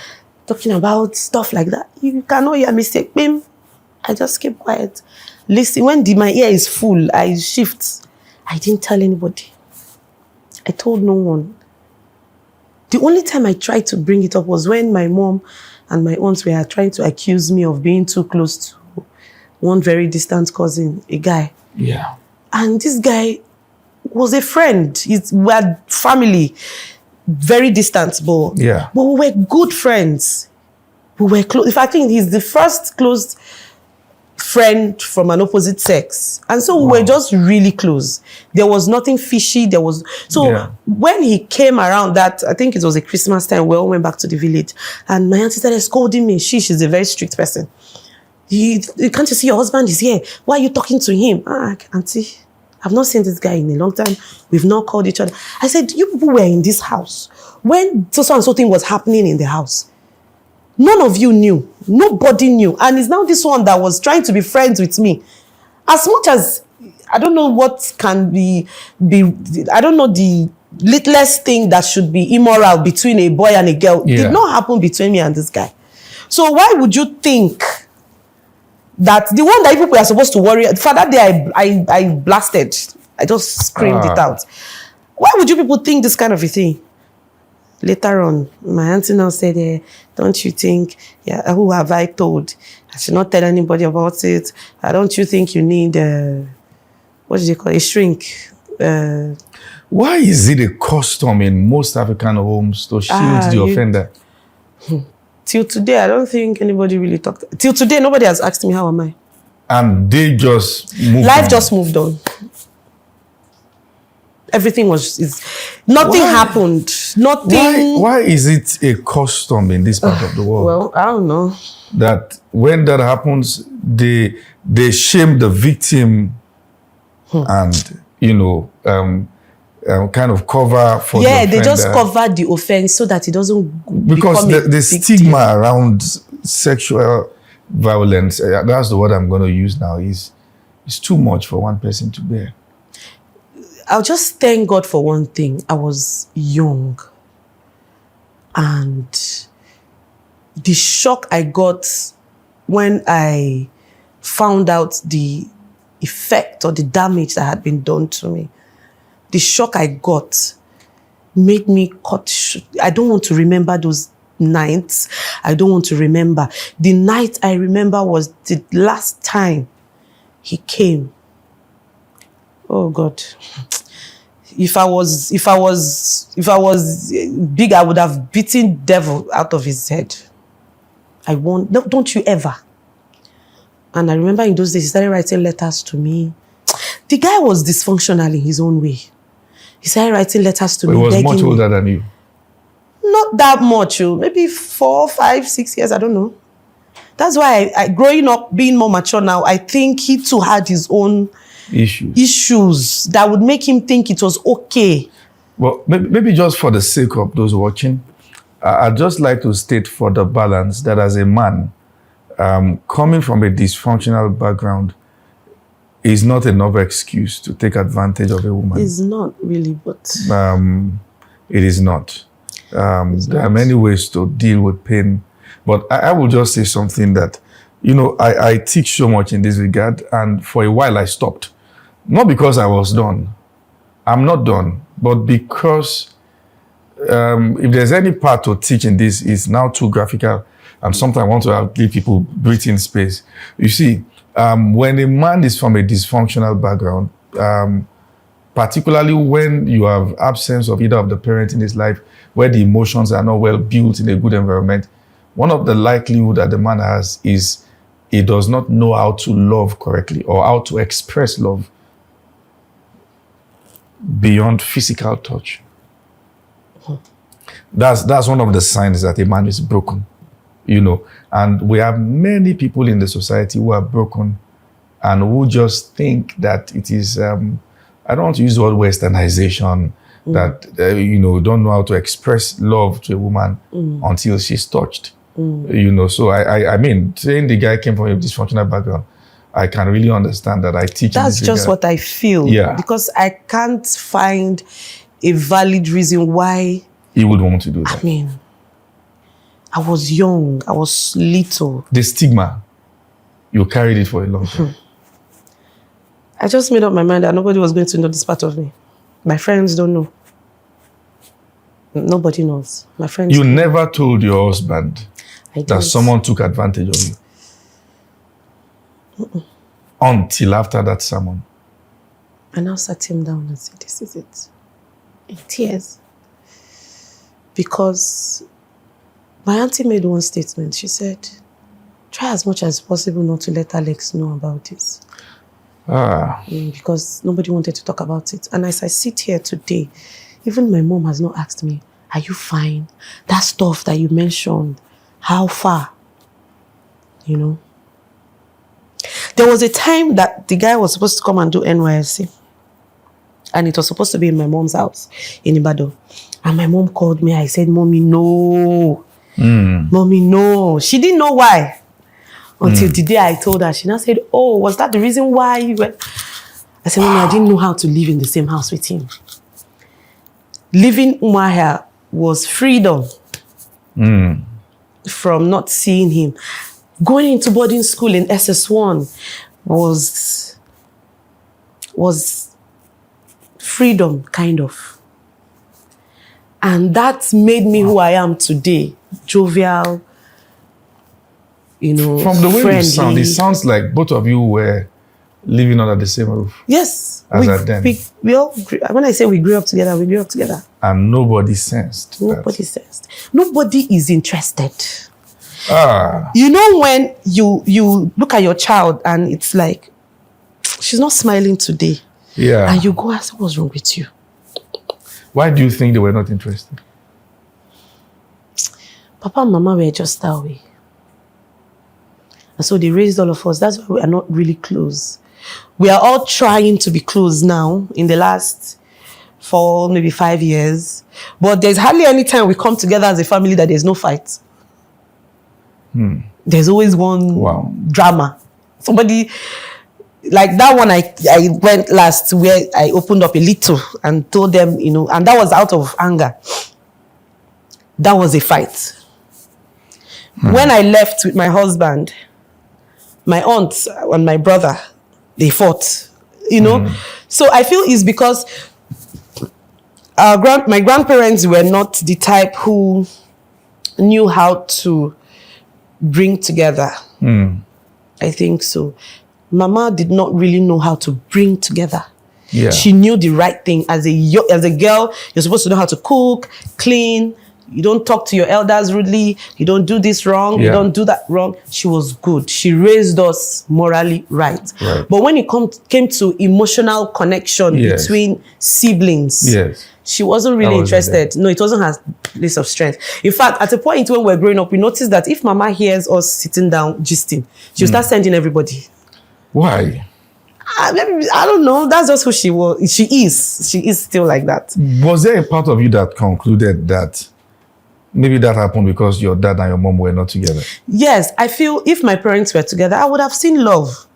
talking about stuff like that, you cannot hear me say, Bim. I just keep quiet. Listen, when my ear is full, I shift. I didn't tell anybody. I told no one. The only time I tried to bring it up was when my mom and my aunts were trying to accuse me of being too close to one very distant cousin, a guy. Yeah. And this guy was a friend. We had family, very distant, but we were good friends. We were close. In fact, I think he's the first close friend from an opposite sex. And so we were just really close. There was nothing fishy. When he came around that, I think it was a Christmas time, we all went back to the village. And my auntie started scolding me. She's a very strict person. Can't you see your husband is here? Why are you talking to him? Auntie, I've not seen this guy in a long time. We've not called each other. I said, you people were in this house when so and so thing was happening in the house. None of you knew. Nobody knew. And it's now this one that was trying to be friends with me. As much as, I don't know what can be I don't know the littlest thing that should be immoral between a boy and a girl. Did not happen between me and this guy. So why would you think that the one that people are supposed to worry, for that day I blasted. I just screamed it out. Why would you people think this kind of a thing? Later on, my auntie now said, don't you think, yeah, who have I told? I should not tell anybody about it. Don't you think you need, what do they call it, a shrink? Why is it a custom in most African homes to shield the offender? Till today, I don't think anybody really talked. Till today, nobody has asked me, how am I? And they just moved Life on. just moved on. Everything nothing happened. Nothing. Why is it a custom in this part of the world? Well, I don't know. That when that happens, they shame the victim and, kind of cover for the offender. They just cover the offense so that it doesn't because the stigma around sexual violence, that's the word I'm going to use now, is too much for one person to bear. I'll just thank God for one thing. I was young. And the shock I got when I found out the effect or the damage that had been done to me, the shock I got made me cut. I don't want to remember those nights. I don't want to remember. The night I remember was the last time he came. Oh God. If I was big, I would have beaten devil out of his head. No, don't you ever. And I remember in those days, he started writing letters to me. The guy was dysfunctional in his own way. He started writing letters to me. He was much older than you. Not that much, maybe 4, 5, 6 years, I don't know. That's why I growing up, being more mature now, I think he too had his own issues that would make him think it was okay. Well, maybe just for the sake of those watching, I'd just like to state for the balance that as a man, coming from a dysfunctional background is not enough excuse to take advantage of a woman. It's not really, but... it is not. There are many ways to deal with pain. But I will just say something that, I teach so much in this regard, and for a while I stopped. Not because I was done. I'm not done. But because if there's any part to teach in this, it's now too graphical, and sometimes I want to give people breathing space. You see, when a man is from a dysfunctional background, particularly when you have absence of either of the parents in his life, where the emotions are not well built in a good environment, one of the likelihood that the man has is he does not know how to love correctly or how to express love beyond physical touch. That's one of the signs that a man is broken, And we have many people in the society who are broken and who just think that it is, I don't want to use the word westernization, that, don't know how to express love to a woman until she's touched. So I mean, saying the guy came from a dysfunctional background, I can really understand that. I teach. That's just what I feel. Yeah. Because I can't find a valid reason why he would want to do that. I mean, I was young. I was little. The stigma, you carried it for a long time. I just made up my mind that nobody was going to know this part of me. My friends don't know. Nobody knows. My friends. You never told your husband that someone took advantage of you until after that sermon. I now sat him down and said, "This is it," in tears, because my auntie made one statement. She said, "Try as much as possible not to let Alex know about this." Because nobody wanted to talk about it. And as I sit here today, even my mom has not asked me, "Are you fine? That stuff that you mentioned, how far?" There was a time that the guy was supposed to come and do NYSC. And it was supposed to be in my mom's house in Ibadan. And my mom called me. I said, "Mommy, no. Mommy, no." She didn't know why. Until the day I told her, she now said, "Oh, was that the reason why you went?" I said, "Mommy, I didn't know how to live in the same house with him." Living Umuahia was freedom from not seeing him. Going into boarding school in SS1 was freedom, kind of. And that made me who I am today. Jovial, From the way friendly. you sound, it sounds like both of you were living under the same roof. Yes. As at then. We all, when I say we grew up together, we grew up together. And nobody sensed Nobody sensed. Nobody is interested. Ah. When you look at your child and it's like, she's not smiling today. Yeah. And you go ask, what's wrong with you? Why do you think they were not interested? Papa and Mama were just that way. And so they raised all of us. That's why we are not really close. We are all trying to be close now in the last 4, maybe 5 years. But there's hardly any time we come together as a family that there's no fight. There's always one drama. Somebody, like that one I went last where I opened up a little and told them, and that was out of anger. That was a fight. When I left with my husband, my aunt and my brother, they fought, So I feel it's because my grandparents were not the type who knew how to bring together. I think so. Mama did not really know how to bring together. Yeah. She knew the right thing. As a girl, you're supposed to know how to cook, clean. You don't talk to your elders rudely. You don't do this wrong. Yeah. You don't do that wrong. She was good. She raised us morally right. But when it came to emotional connection between siblings, she wasn't really interested. No, it wasn't her place of strength. In fact, at a point when we were growing up, we noticed that if Mama hears us sitting down gisting, she'll start sending everybody. Why? I don't know. That's just who she was. She is still like that. Was there a part of you that concluded that maybe that happened because your dad and your mom were not together? Yes, I feel if my parents were together, I would have seen love.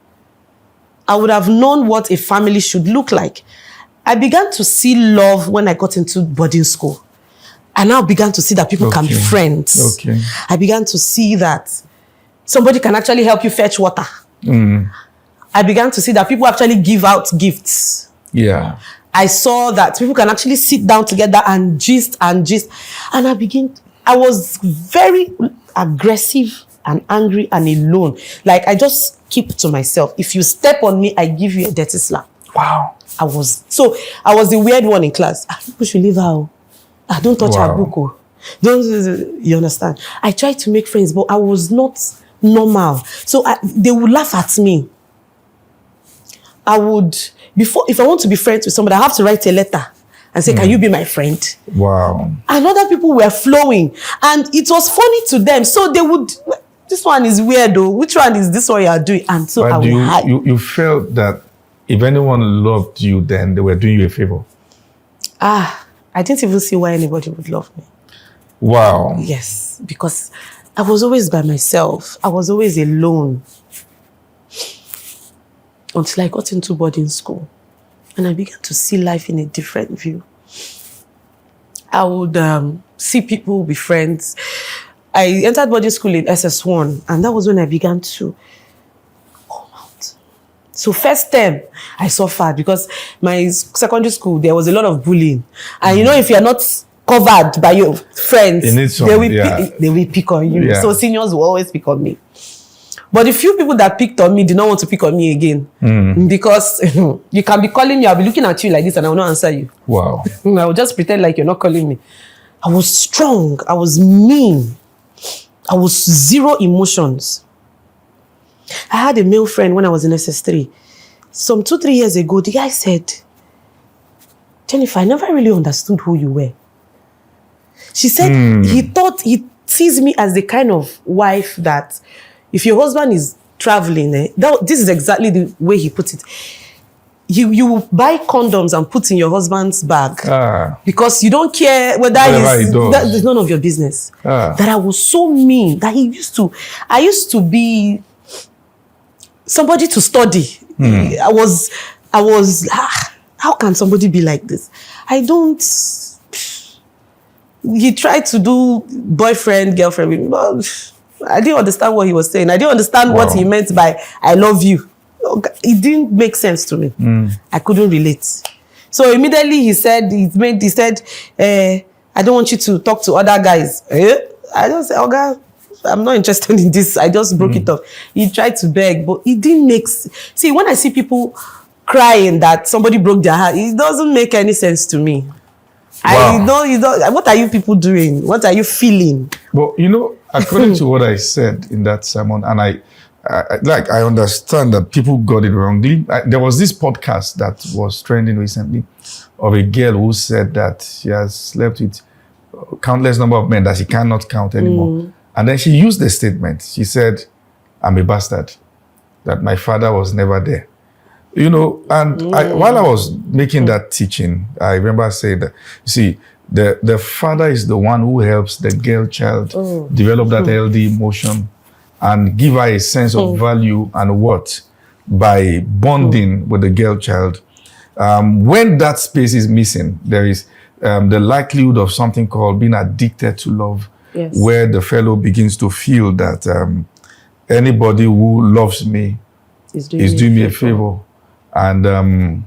I would have known what a family should look like. I began to see love when I got into boarding school. I now began to see that people can be friends. Okay. I began to see that somebody can actually help you fetch water. I began to see that people actually give out gifts. Yeah. I saw that people can actually sit down together and gist. And I was very aggressive and angry and alone. Like, I just keep to myself. If you step on me, I give you a dirty slap. Wow. I was the weird one in class. People should leave her. Don't touch her book. You understand? I tried to make friends, but I was not normal. So they would laugh at me. If I want to be friends with somebody, I have to write a letter and say, can you be my friend? Wow. And other people were flowing. And it was funny to them. So they would, this one is weird though. Which one is this one you are doing? And so but you felt that if anyone loved you, then they were doing you a favor? I didn't even see why anybody would love me. Wow. Yes, because I was always by myself. I was always alone. Until I got into boarding school. And I began to see life in a different view. I would see people be friends. I entered boarding school in SS1. And that was when I began to come out. So first term, I suffered because my secondary school, there was a lot of bullying. And if you're not covered by your friends, they will pick on you. Yeah. So seniors will always pick on me. But the few people that picked on me did not want to pick on me again. Because you can be calling me, I'll be looking at you like this and I will not answer you. Wow. I will just pretend like you're not calling me. I was strong. I was mean. I was zero emotions. I had a male friend when I was in SS3. Some 2-3 years ago, the guy said, Jennifer, I never really understood who you were. She said he sees me as the kind of wife that if your husband is traveling, this is exactly the way he put it. You buy condoms and put in your husband's bag because you don't care whether that's none of your business. That I was so mean that I used to be somebody to study. I was how can somebody be like this? He tried to do boyfriend, girlfriend with me, but I didn't understand what he was saying. I didn't understand what he meant by I love you. It didn't make sense to me. I couldn't relate. So immediately he said, I don't want you to talk to other guys. I just say, okay, I'm not interested in this. I just broke it off. He tried to beg, but it didn't make see, when I see people crying that somebody broke their heart, it doesn't make any sense to me. Wow. You don't, what are you people doing? What are you feeling? But according to what I said in that sermon, and I understand that people got it wrongly. There was this podcast that was trending recently of a girl who said that she has slept with countless number of men that she cannot count anymore. And then she used the statement. She said, I'm a bastard, that my father was never there. And while I was making that teaching, I remember saying that, you see, the father is the one who helps the girl child develop that healthy emotion and give her a sense of value and worth by bonding with the girl child. When that space is missing, there is the likelihood of something called being addicted to love, where the fellow begins to feel that anybody who loves me is doing me a favor. And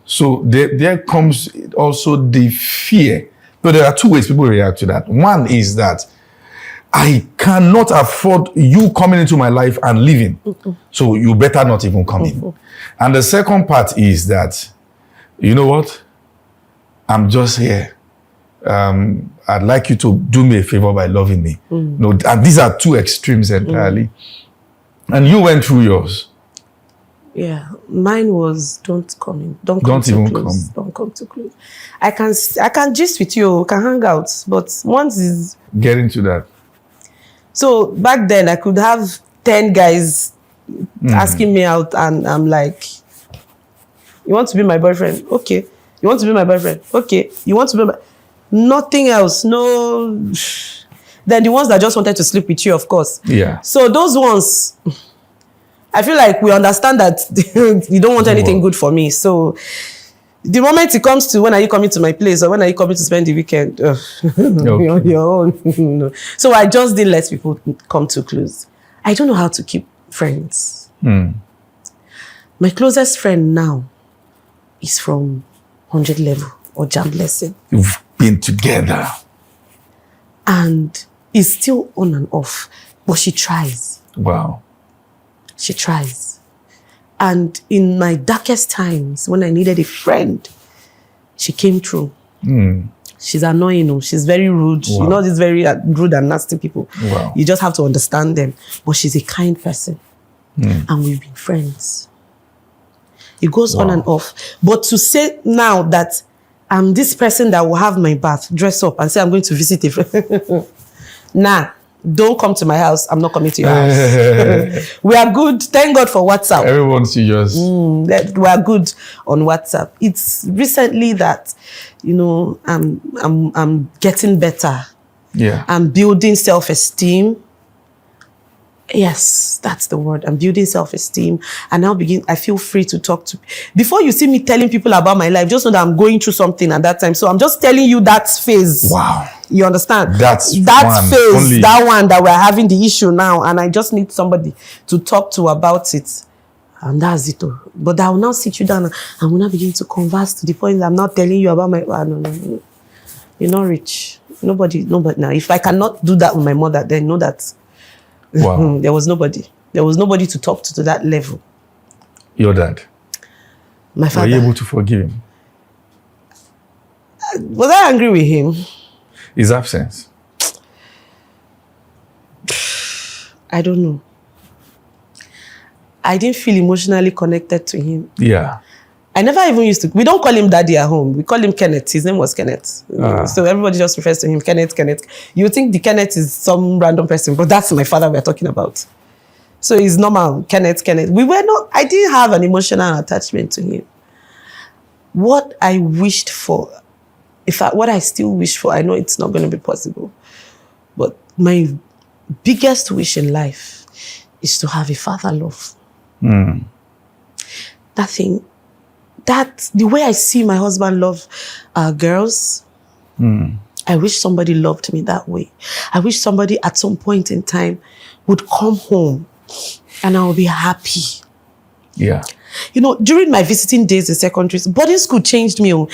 so there comes also the fear. But there are two ways people react to that. One is that I cannot afford you coming into my life and leaving. So you better not even come in. And the second part is that, you know what? I'm just here. I'd like you to do me a favor by loving me. And these are two extremes entirely. And you went through yours. Yeah, mine was don't come in. Don't even come. Don't come too close. I can gist with you, can hang out, but once is get into that. So back then I could have 10 guys asking me out, and I'm like, you want to be my boyfriend? Okay. You want to be my boyfriend? Okay. You want to be nothing else. No. Then the ones that just wanted to sleep with you, of course. Yeah. So those ones, I feel like we understand that you don't want anything good for me. So the moment it comes to when are you coming to my place or when are you coming to spend the weekend, you're on your own. So I just didn't let people come too close. I don't know how to keep friends. My closest friend now is from 100 level or Jam Blessing. You've been together. And it's still on and off, but she tries. Wow. She tries. And in my darkest times, when I needed a friend, she came through. She's annoying. She's very rude. Wow. These very rude and nasty people. Wow. You just have to understand them. But she's a kind person. And we've been friends. It goes on and off. But to say now that I'm this person that will have my bath, dress up, and say I'm going to visit a friend. Nah. Don't come to my house. I'm not coming to your house. We are good. Thank God for WhatsApp. Everyone's serious. We are good on WhatsApp. It's recently that, I'm getting better. Yeah. I'm building self-esteem. Yes, that's the word. I'm building self-esteem. And now I feel free to talk to. Before you see me telling people about my life, just know that I'm going through something at that time. So I'm just telling you that phase. Wow. You understand? That phase, only. that one that we're having the issue now. And I just need somebody to talk to about it. And that's it. But I will now sit you down and we'll now begin to converse to the point that I'm not telling you about my... No. You're not rich. Nobody now. If I cannot do that with my mother, then know that... Wow. There was nobody. There was nobody to talk to that level. Your dad? My father. Were you able to forgive him? Was I angry with him? His absence? I don't know. I didn't feel emotionally connected to him. Yeah. I never even used to... We don't call him Daddy at home. We call him Kenneth. His name was Kenneth. So everybody just refers to him, Kenneth. You think the Kenneth is some random person, but that's my father we're talking about. So it's normal, Kenneth. I didn't have an emotional attachment to him. What I wished for, what I still wish for, I know it's not going to be possible, but my biggest wish in life is to have a father love. That thing... the way I see my husband love girls, I wish somebody loved me that way. I wish somebody at some point in time would come home and I will be happy. Yeah. You know, during my visiting days in secondary, boarding school changed me. In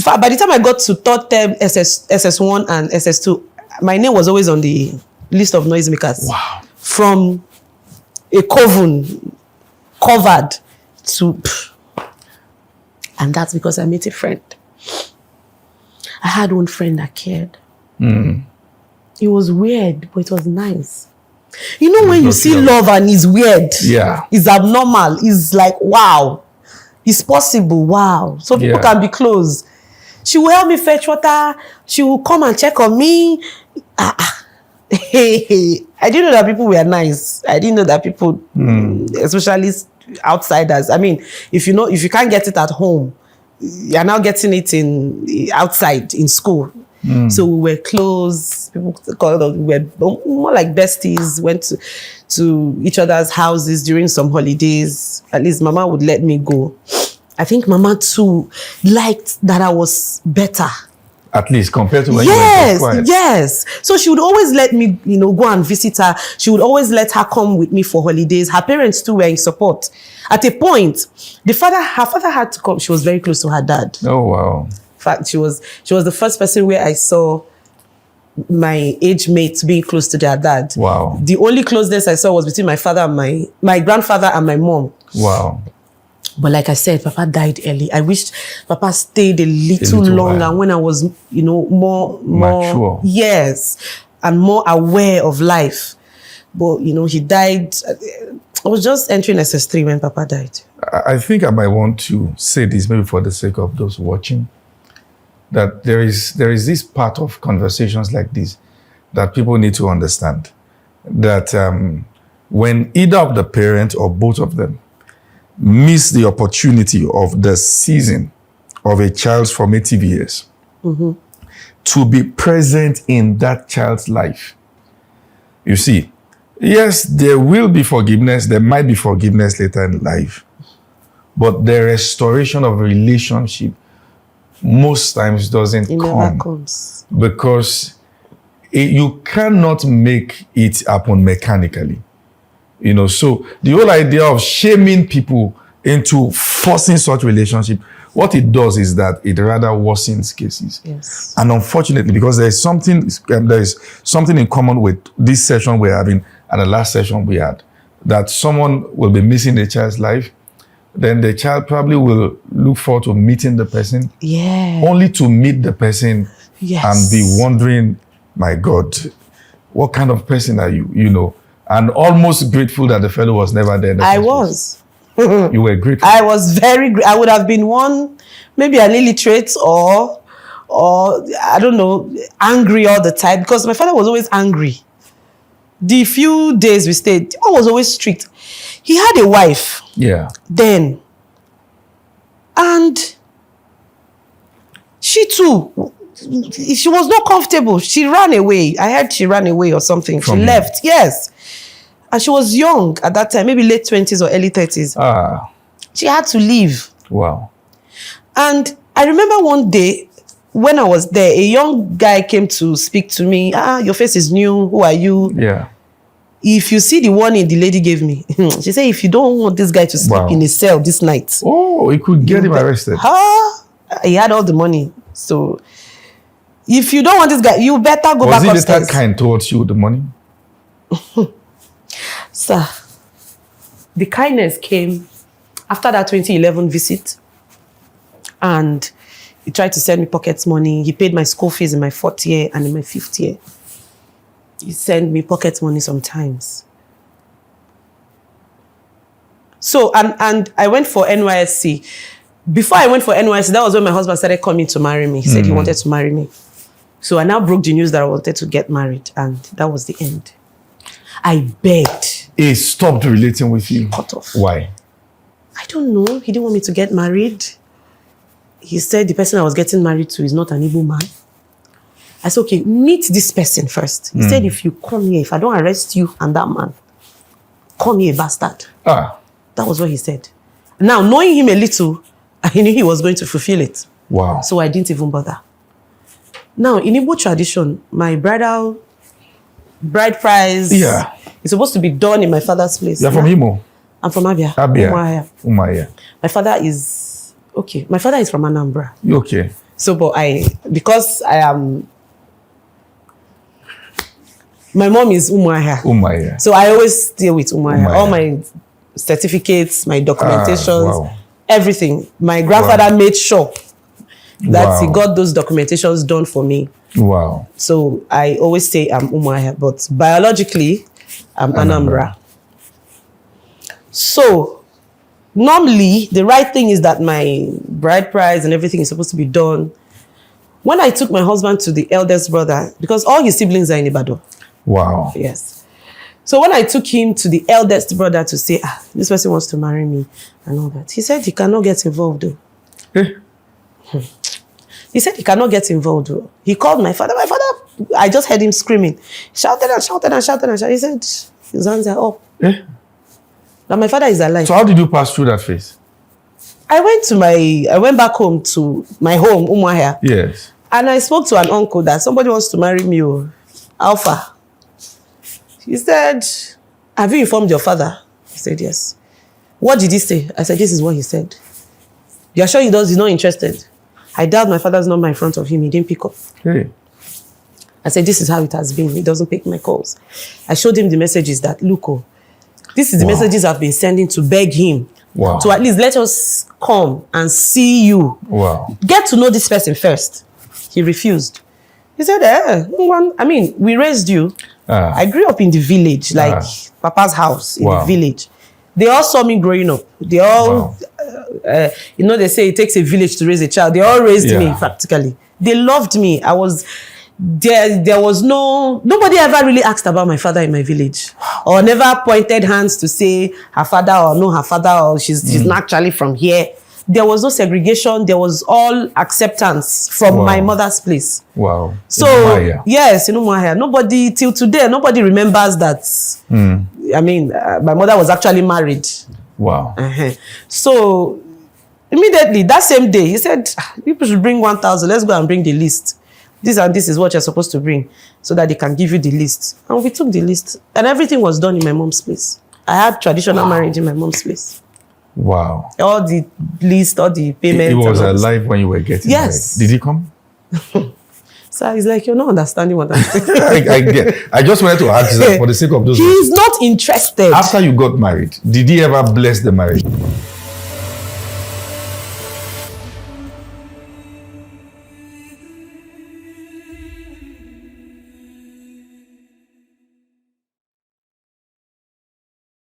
fact, by the time I got to third term SS1 and SS2, my name was always on the list of noisemakers. Wow. From a coven covered to... And that's because I met a friend. I had one friend that cared. It was weird, but it was nice. You know, when you see love and it's weird, it's abnormal, it's like, wow, it's possible, wow. So people can be close. She will help me fetch water. She will come and check on me. Hey, I didn't know that people were nice. I didn't know that people, especially outsiders. I mean, if you can't get it at home, you're now getting it outside in school. So we were close. People called us, we were more like besties. Went to each other's houses during some holidays. At least Mama would let me go. I think Mama too liked that I was better. At least compared to when you were quiet. Yes. So she would always let me, go and visit her. She would always let her come with me for holidays. Her parents too were in support. At a point, her father had to come. She was very close to her dad. Oh wow. In fact, she was the first person where I saw my age mates being close to their dad. Wow. The only closeness I saw was between my father and my grandfather and my mom. Wow. But like I said, Papa died early. I wished Papa stayed a little longer when I was, more mature. Yes, and more aware of life. But he died. I was just entering SS3 when Papa died. I think I might want to say this, maybe for the sake of those watching, that there is this part of conversations like this that people need to understand. That when either of the parents or both of them miss the opportunity of the season of a child's formative years to be present in that child's life. You see, yes, there will be forgiveness. There might be forgiveness later in life. But the restoration of a relationship most times doesn't come. Never comes. Because you cannot make it happen mechanically. So the whole idea of shaming people into forcing such relationship, what it does is that it rather worsens cases. Yes. And unfortunately, because there is something in common with this session we're having and the last session we had, that someone will be missing the child's life, then the child probably will look forward to meeting the person, only to meet the person and be wondering, my God, what kind of person are you, and almost grateful that the fellow was never there. I was. You were grateful. I was very grateful. I would have been one, maybe an illiterate or I don't know, angry all the time, because my father was always angry. The few days we stayed, I was always strict. He had a wife. Yeah. Then. And she too, she was not comfortable. She ran away. I heard she ran away or something. She left. Yes. And she was young at that time, maybe late 20s or early 30s. She had to leave. Wow. And I remember one day when I was there, a young guy came to speak to me. Your face is new. Who are you? Yeah. If you see the warning the lady gave me, she said, if you don't want this guy to sleep in a cell this night. Oh, it could get him arrested. He had all the money. So if you don't want this guy, you better go back upstairs. Was he that kind towards you with the money? Sir, the kindness came after that 2011 visit, and he tried to send me pocket money. He paid my school fees in my 4th year and in my 5th year. He sent me pocket money sometimes. So, and I went for NYSC. Before I went for NYSC, that was when my husband started coming to marry me. He said he wanted to marry me. So I now broke the news that I wanted to get married, and that was the end. I begged. He stopped relating with you? Cut off. Why? I don't know. He didn't want me to get married. He said the person I was getting married to is not an Igbo man. I said, okay, meet this person first. He said, if you come here, if I don't arrest you and that man, call me a bastard. That was what he said. Now, knowing him a little, I knew he was going to fulfill it. Wow. So I didn't even bother. Now, in Igbo tradition, my bride price is supposed to be done in my father's place. You're from Imo? I'm from Abia. Abia. Umuahia. My father is from Anambra. You okay? So, but because I am, my mom is Umuahia. Umuahia. So I always stay with Umuahia. All my certificates, my documentations, everything. My grandfather made sure that he got those documentations done for me. Wow. So I always say I'm Umuahia, but biologically, I'm Anambra. So normally, the right thing is that my bride price and everything is supposed to be done. When I took my husband to the eldest brother, because all his siblings are in Ibadan. Wow. Yes. So when I took him to the eldest brother to say, this person wants to marry me and all that, he said he cannot get involved though. He said he cannot get involved though. He called my father. My father, I just heard him screaming. Shouted and shouted and shouted and shouted. He said, his hands are up. Now my father is alive. So how did you pass through that phase? I went back home to my home, Umuahia. Yes. And I spoke to an uncle that somebody wants to marry me, Alpha. He said, have you informed your father? He said, yes. What did he say? I said, this is what he said. You're sure he's not interested? I dialed my father's number in front of him. He didn't pick up. Hey. I said, this is how it has been. He doesn't pick my calls. I showed him the messages that, look, this is the messages I've been sending to beg him to at least let us come and see you. Wow. Get to know this person first. He refused. He said, we raised you. I grew up in the village, like Papa's house in the village. They all saw me growing up. They all, they say it takes a village to raise a child. They all raised me practically. They loved me. I was, there was nobody ever really asked about my father in my village. Or never pointed hands to say her father or no her father or she's not actually from here. There was no segregation. There was all acceptance from my mother's place. Wow. So, yes, in Umuahia. Nobody, till today, nobody remembers that. My mother was actually married. Wow. So, immediately, that same day, he said, people should bring 1,000. Let's go and bring the list. This and this is what you're supposed to bring so that they can give you the list. And we took the list. And everything was done in my mom's place. I had traditional marriage in my mom's place. Wow. All the list, all the payments. He was alive when you were getting married. Did he come? So he's like, you're not understanding what I'm saying. I just wanted to ask that for the sake of those. He's not interested. After you got married, did he ever bless the marriage?